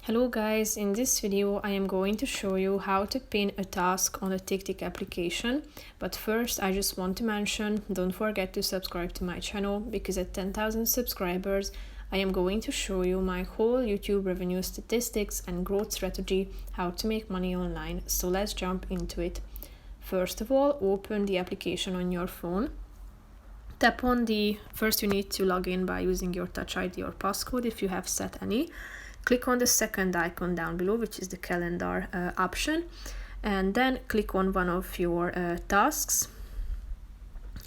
Hello guys, in this video I am going to show you how to pin a task on the TickTick application. But first I just want to mention, don't forget to subscribe to my channel, because at 10,000 subscribers I am going to show you my whole YouTube revenue statistics and growth strategy, how to make money online. So let's jump into it. First of all, open the application on your phone. Tap on first you need to log in by using your Touch ID or passcode if you have set any. Click on the second icon down below, which is the calendar option, and then click on one of your tasks.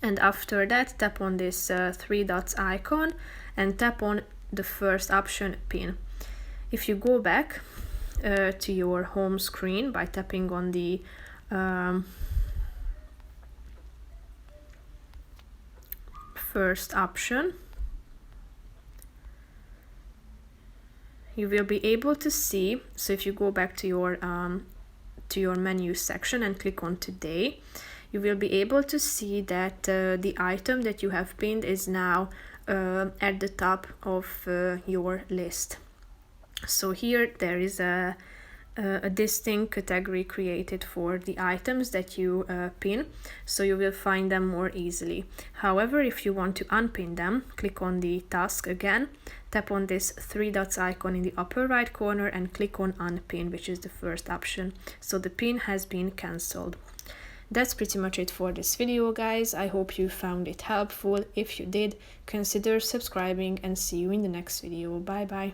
And after that, tap on this three dots icon and tap on the first option, pin. If you go back to your home screen by tapping on the first option, you will be able to see, so if you go back to your menu section and click on today, you will be able to see that the item that you have pinned is now at the top of your list. So here there is a distinct category created for the items that you pin, so you will find them more easily. However, if you want to unpin them, click on the task again, tap on this three dots icon in the upper right corner and click on unpin, which is the first option. So the pin has been cancelled. That's pretty much it for this video, guys. I hope you found it helpful. If you did, consider subscribing and see you in the next video. Bye bye.